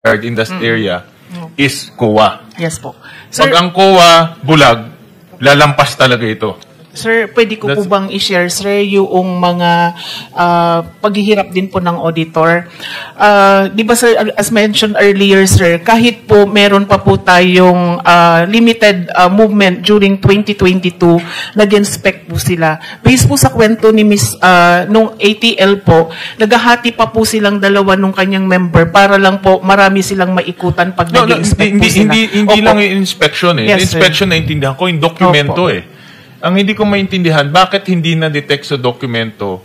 in that area is COA. Yes po. Sir, Pag ang COA bulag, lalampas talaga ito. Sir, pwede ko po bang i-share, sir, yung mga paghihirap din po ng auditor? Di ba, sir, as mentioned earlier, sir, kahit po meron pa po tayong limited movement during 2022, nag-inspect po sila. Based po sa kwento ni Miss, nung ATL po, naghahati pa po silang dalawa nung kanyang member para lang po marami silang maikutan pag nag-inspect po sila. Hindi lang yung inspection eh. Yes, Inspection na intindihan ko, yung dokumento eh. Ang hindi ko maintindihan, bakit hindi na-detect sa dokumento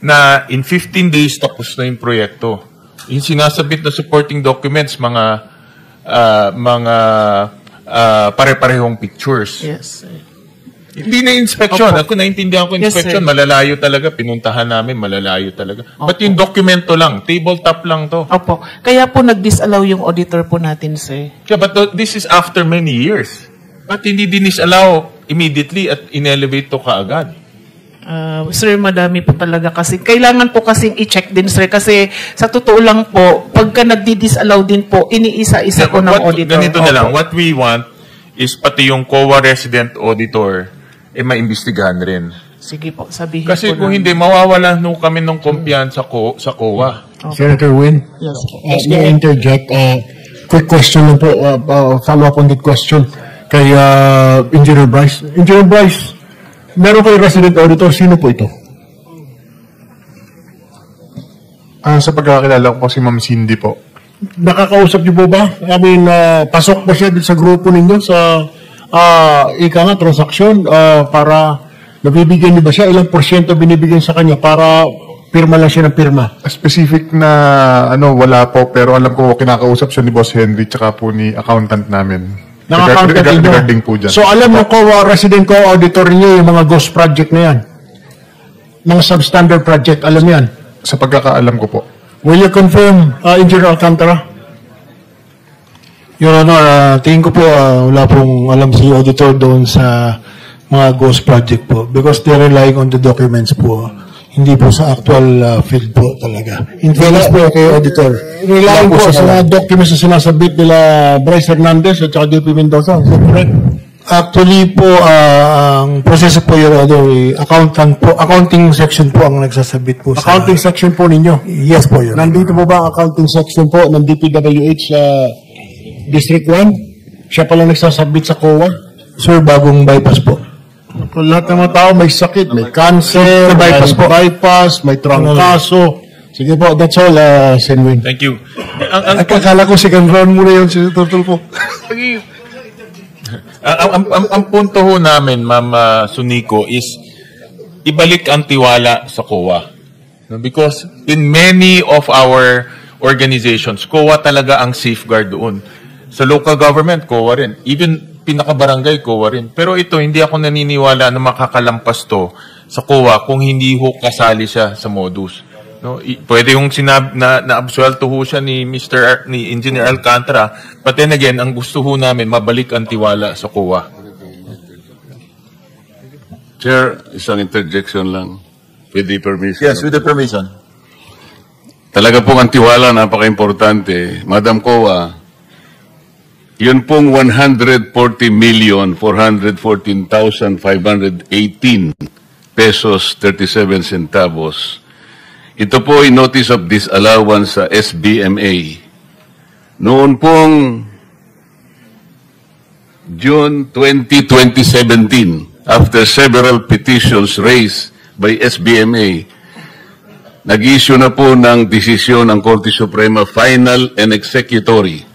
na in 15 days tapos na yung proyekto? Yung sinasabit na supporting documents, mga pare-parehong pictures. Yes, sir. Hindi na inspection. Ako naintindihan ko inspection, yes, malalayo talaga. Pinuntahan namin, malalayo talaga. But yung dokumento lang, tabletop lang to. Opo. Kaya po nag-disallow yung auditor po natin, sir. Yeah, but this is after many years. But hindi dinisallow immediately at in-elevate to kaagad. Sir, madami po talaga kasi. Kailangan po kasing i-check din, sir. Kasi sa totoo lang po, pagka nagdi-disallow din po, iniisa-isa po ng auditor. Ganito na lang. What we want is pati yung COA resident auditor maimbestigahan rin. Sige po, sabihin kasi po kung hindi, mawawala nung kami ng kumpiyansa sa COA. Okay. Senator Win? Yes. May interject. Quick question lang po. Follow up on that question. Kay Engineer Bryce. Engineer Bryce, meron kayo resident auditor. Sino po ito? Sa pagkakakilala ko po si Ma'am Cindy po. Nakakausap niyo po ba? I mean, pasok ba siya sa grupo ninyo sa transaksyon para nabibigyan niyo ba siya? Ilang porsyento binibigyan sa kanya para pirma lang siya ng pirma? Specific na wala po, pero alam ko kinakausap siya ni Boss Henry tsaka po ni accountant namin. Regarding po dyan. So alam mo ko, resident ko, auditor niyo yung mga ghost project na yan? Mga substandard project, alam yan? Sa pagkakaalam ko po. Will you confirm, Engineer Alcantara? Your Honor, tingin ko po wala pong alam si auditor doon sa mga ghost project po because they're relying on the documents po. Hindi po sa actual field po talaga. In fairness po kay auditor. Relying po sa mga documents na sinasabit nila Bryce Hernandez at saka JP Mendoza. Is that correct? Actually po, ang proseso po Your Honor, accounting section po ang nagsasabit po sa... Accounting section po ninyo? Yes po, Your Honor. Nandito po ba ang accounting section po ng DPWH District 1? Siya pala nagsasabit sa COA? Sir, bagong bypass po. Lahat ng mga tao may sakit, may cancer, may bypass, may trangkaso. Sige po, that's all, Senwin. Thank you. Akala ko second round muna yun, Senator Tulfo. Ang punto ho namin, Ma'am Sunico, is ibalik ang tiwala sa COA. Because in many of our organizations, COA talaga ang safeguard doon. Sa local government, COA rin. Even pinaka-barangay, COA rin. Pero ito, hindi ako naniniwala na makakalampas to sa COA kung hindi ho kasali siya sa modus. No? Pwede yung na-absuelto ho siya ni Engineer Alcantara. But then again, ang gusto ho namin, mabalik ang tiwala sa COA. Chair, isang interjection lang. With the permission. Yes, with the permission. Talaga pong ang tiwala, napaka-importante. Madam COA, yun pong 140,414,518 pesos 37 centavos. Ito po ay notice of disallowance sa SBMA. Noon pong June 20, 2017, after several petitions raised by SBMA, nag-issue na po ng desisyon ng Korte Suprema, final and executory.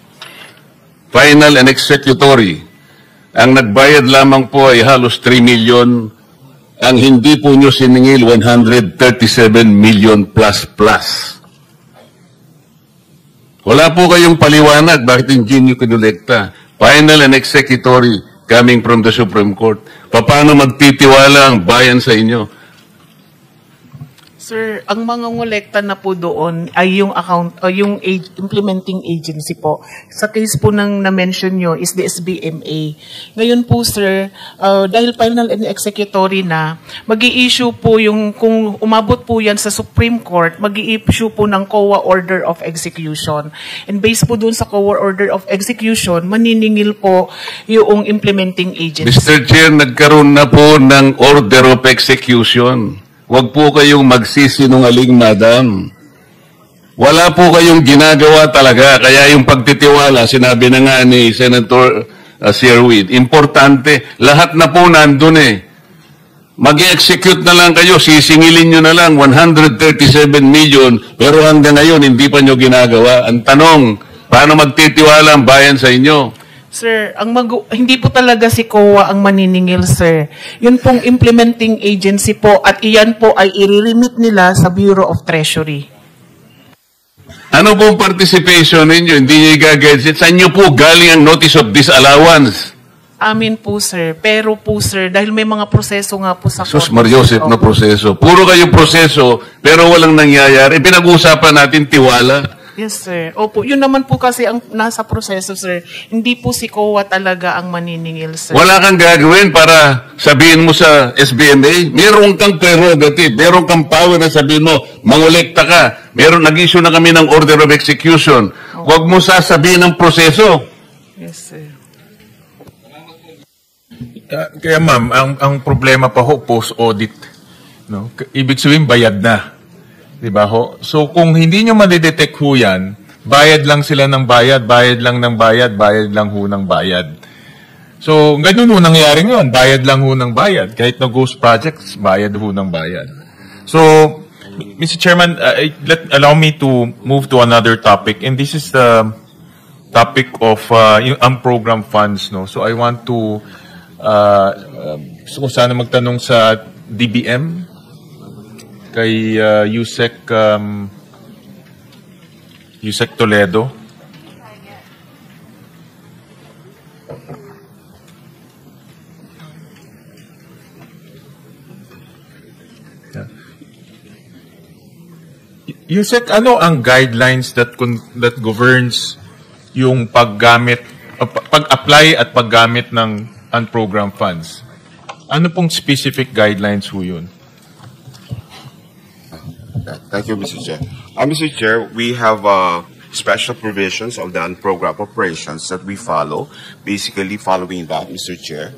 Final and executory. Ang nagbayad lamang po ay halos 3 million. Ang hindi po nyo siningil, 137 million plus. Wala po kayong paliwanag bakit hindi nyo kinolekta. Final and executory coming from the Supreme Court. Paano magtitiwala ang bayan sa inyo? Sir, ang mga ngolekta na po doon ay yung account o yung implementing agency po. Sa case po ng na-mention nyo is the SBMA. Ngayon po, sir, dahil final and executory na, mag-i-issue po yung, kung umabot po yan sa Supreme Court, mag-i-issue po ng COA Order of Execution. And based po doon sa COA Order of Execution, maniningil po yung implementing agency. Mr. Chair, nagkaroon na po ng order of execution. Huwag po kayong magsisinungaling, madam. Wala po kayong ginagawa talaga. Kaya yung pagtitiwala, sinabi na nga ni Senator Sherwin, importante. Lahat na po nandun eh. Mag-execute na lang kayo, sisingilin nyo na lang 137 million, pero hanggang ngayon hindi pa nyo ginagawa. Ang tanong, paano magtitiwala ang bayan sa inyo? Sir, hindi po talaga si COA ang maniningil, sir. Yun pong implementing agency po at iyan po ay i-remit nila sa Bureau of Treasury. Ano pong participation ninyo? Hindi nyo i-gadget. Saan nyo po galing ang notice of disallowance? Amin po, sir. Pero po, sir, dahil may mga proseso nga po sa Sus Korte, Mariosep sir, na proseso. Puro kayong proseso, pero walang nangyayari. Pinag-uusapan natin tiwala. Yes, sir. Opo, yun naman po kasi ang nasa proseso, sir. Hindi po si COA talaga ang maniningil, sir. Wala kang gagawin para sabihin mo sa SBMA, meron kang prerogative, meron kang power na sabihin mo, mangolekta ka, nag-issue na kami ng order of execution. Huwag mo sasabihin ang proseso. Yes, sir. Kaya ma'am, ang problema pa ho, post-audit. No? Ibig sabihin, bayad na. Diba ho? So kung hindi nyo madidetect ho yan, bayad lang sila ng bayad, bayad lang ng bayad, bayad lang ho ng bayad. So ganun ho nangyari ngayon, bayad lang ho ng bayad. Kahit na ghost projects, bayad ho ng bayad. So, Mr. Chairman, allow me to move to another topic. And this is the topic of yung program funds. No? So I want to gusto ko sana magtanong sa DBM, kay Yusek Toledo. Yusek, ano ang guidelines that governs yung pag-apply at paggamit ng unprogrammed funds? Ano pong specific guidelines ho yun? Thank you, Mr. Chair. Mr. Chair, we have special provisions of the unprogrammed operations that we follow. Basically, following that, Mr. Chair.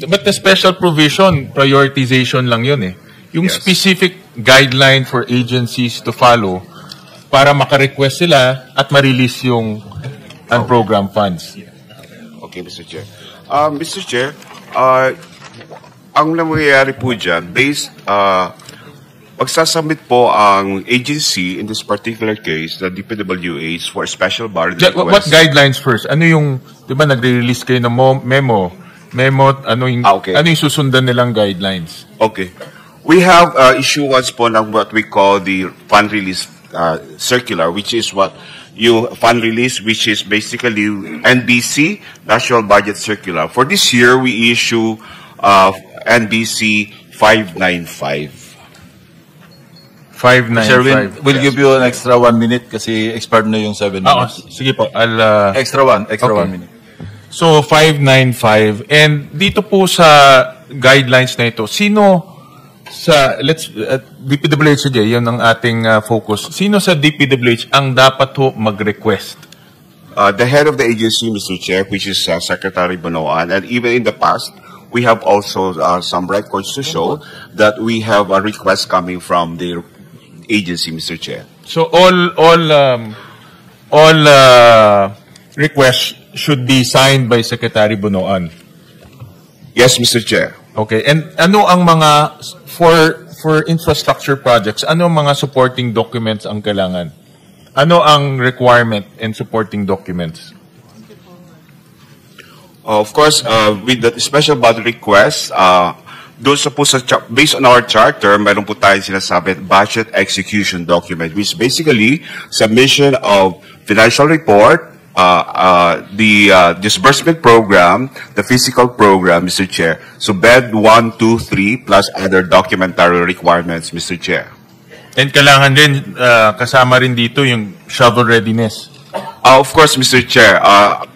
But the special provision, prioritization lang yun eh. Yung Yes. specific guideline for agencies to follow para makarequest sila at ma-release yung unprogrammed funds. Okay, Mr. Chair. Mr. Chair, ang nangyayari po dyan, magsasubmit po ang agency, in this particular case, the DPWH, for special ballot request. What guidelines first? Ano yung, di ba nagre-release kayo ng memo, ano yung, Okay. ano yung susundan nilang guidelines? Okay. We have issuance po ng what we call the fund release circular, which is fund release, which is basically NBC, National Budget Circular. For this year, we issue NBC 595. 595. Sir Win, we'll give you an extra 1 minute kasi expired na yung 7 minutes. Sige po, Extra one Okay. minute. So, 595. And dito po sa guidelines na ito, sino DPWH, yun ang ating focus. Sino sa DPWH ang dapat ho mag-request? The head of the agency, Mr. Chair, which is Secretary Bonoan, and even in the past, we have also some records to show that we have a request coming from the agency, Mr. Chair. So all requests should be signed by Secretary Bonoan. Yes, Mr. Chair. Okay. And ano ang mga for infrastructure projects, ano ang mga supporting documents ang kailangan? Ano ang requirement and supporting documents? Of course, with the special budget request, doon sa po based on our charter, meron po tayong sinasabi budget execution document, which is basically submission of financial report, the disbursement program, the physical program, Mr. Chair. So bed 1, 2, 3, plus other documentary requirements, Mr. Chair. And kailangan din kasama rin dito yung shovel readiness. Of course, Mr. Chair,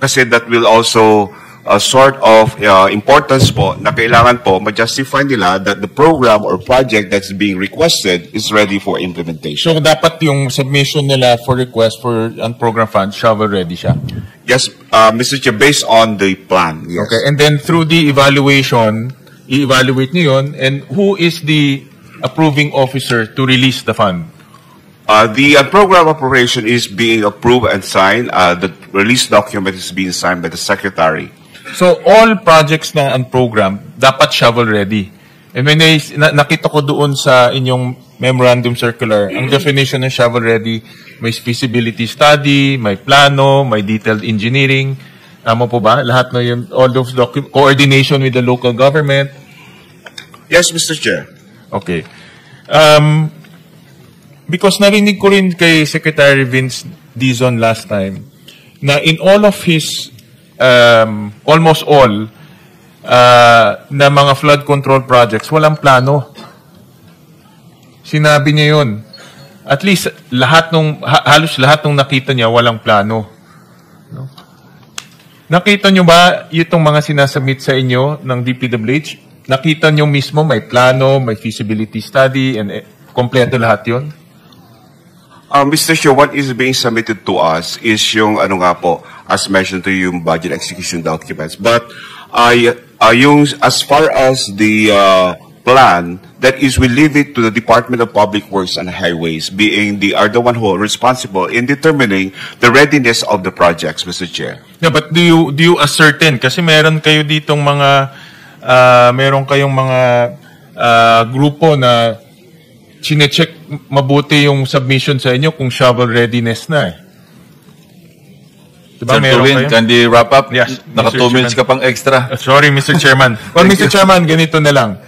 kasi that will also sort of importance po na kailangan po ma-justify nila that the program or project that's being requested is ready for implementation. So dapat yung submission nila for request for program fund, shovel ready siya. Yes, Mr. Chair, based on the plan. Yes. Okay, and then through the evaluation, i-evaluate niyo yun, and who is the approving officer to release the fund? The program operation is being approved and signed. The release document is being signed by the secretary. So all projects na program dapat shovel ready. And when nakita ko doon sa inyong memorandum circular, ang definition ng shovel ready, may feasibility study, may plano, may detailed engineering. Tama po ba? Lahat na yun, all those coordination with the local government. Yes, Mr. Chair. Okay. Because narinig ko rin kay Secretary Vince Dizon last time na in all of his, almost all, na mga flood control projects, walang plano. Sinabi niya yun. At least, halos lahat nung nakita niya, walang plano. No? Nakita niyo ba itong mga sinasubmit sa inyo ng DPWH? Nakita niyo mismo may plano, may feasibility study, and kompleto lahat yun? Mr. Chair, what is being submitted to us is yung, as mentioned to you, yung budget execution documents. But as far as the plan, that is, we leave it to the Department of Public Works and Highways, being the one who are responsible in determining the readiness of the projects, Mr. Chair. Yeah, but do you ascertain? Kasi meron kayo ditong meron kayong mga grupo na chinecheck mabuti yung submission sa inyo kung shovel readiness na Diba, Sir Tuwin, can you wrap up? Yes, Naka 2 minutes ka pang extra. Sorry, Mr. Chairman. Well, Mr. Chairman, ganito na lang.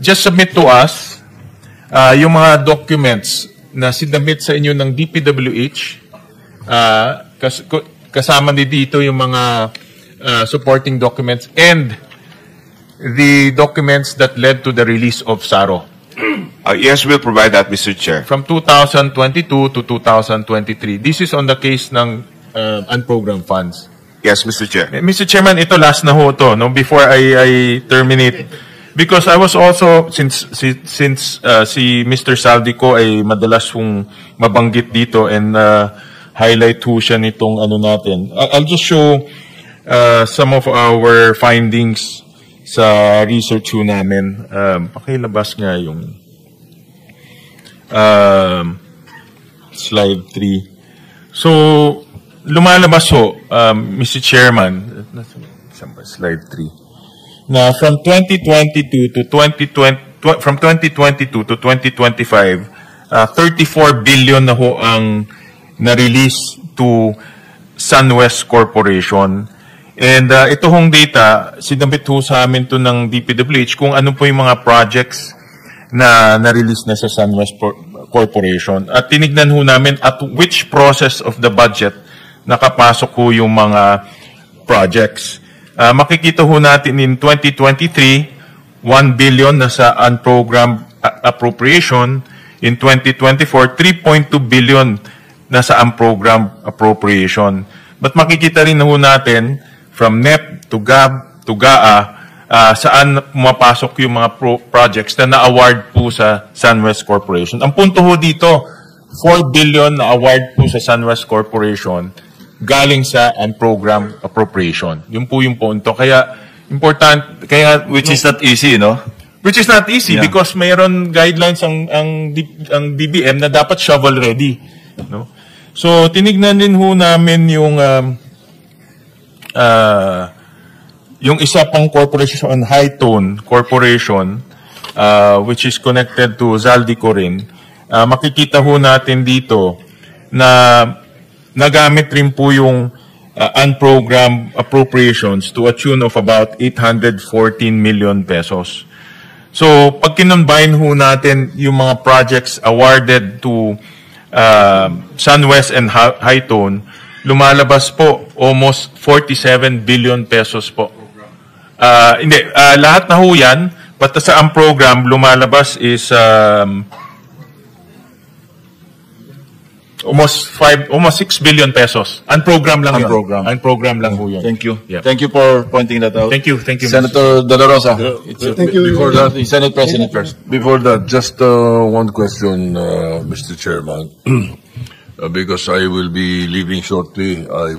Just submit to us yung mga documents na sinubmit sa inyo ng DPWH. Kasama din dito yung mga supporting documents and the documents that led to the release of SARO. Yes, we'll provide that, Mr. Chair. From 2022 to 2023. This is on the case ng unprogrammed funds. Yes, Mr. Chair. Mr. Chairman, ito last na ho to, no? Before I terminate. Because I was also, since si Mr. Saldico ay madalas kong mabanggit dito and highlight ho siya nitong natin. I'll just show some of our findings sa research ho namin. Pakilabas nga yung slide 3. So, lumalabas ho, Mr. Chairman, slide 3, na from 2022 to 2025, 34 billion na ho ang na-release to SunWest Corporation. And ito hong data, sinabit ho sa amin to ng DPWH kung ano po yung mga projects na na-release na sa SunWest Corporation. At tinignan ho namin at which process of the budget nakapasok ho yung mga projects. Makikita ho natin in 2023, 1 billion na sa unprogrammed appropriation. In 2024, 3.2 billion na sa unprogrammed appropriation. But makikita rin ho natin from NEP to GAB to GAA, saan pumapasok yung mga projects na na-award po sa SunWest Corporation. Ang punto ho dito, 4 billion na award po sa SunWest Corporation galing sa unprogrammed appropriation. Yun po yung punto. Kaya, important, Which is not easy, no? Which is not easy because mayroon guidelines ang DBM na dapat shovel ready. No? So, tinignan din ho namin yung isa pang corporation, High Tone Corporation, which is connected to Zaldico rin. Makikita ho natin dito na nagamit rin po yung unprogrammed appropriations to a tune of about 814 million pesos. So, pag kinonbine ho natin yung mga projects awarded to SunWest and High Tone, lumalabas po almost 47 billion pesos po. Lahat na ho yan, but sa unprogrammed lumalabas is Almost 6 billion pesos. Unprogram lang yun. Unprogram. Unprogram lang ho yun. Thank you. Yeah. Thank you for pointing that out. Thank you. Senator De La Rosa. Thank you. Before that, the Senate President first. Before that, just one question, Mr. Chairman. Because I will be leaving shortly.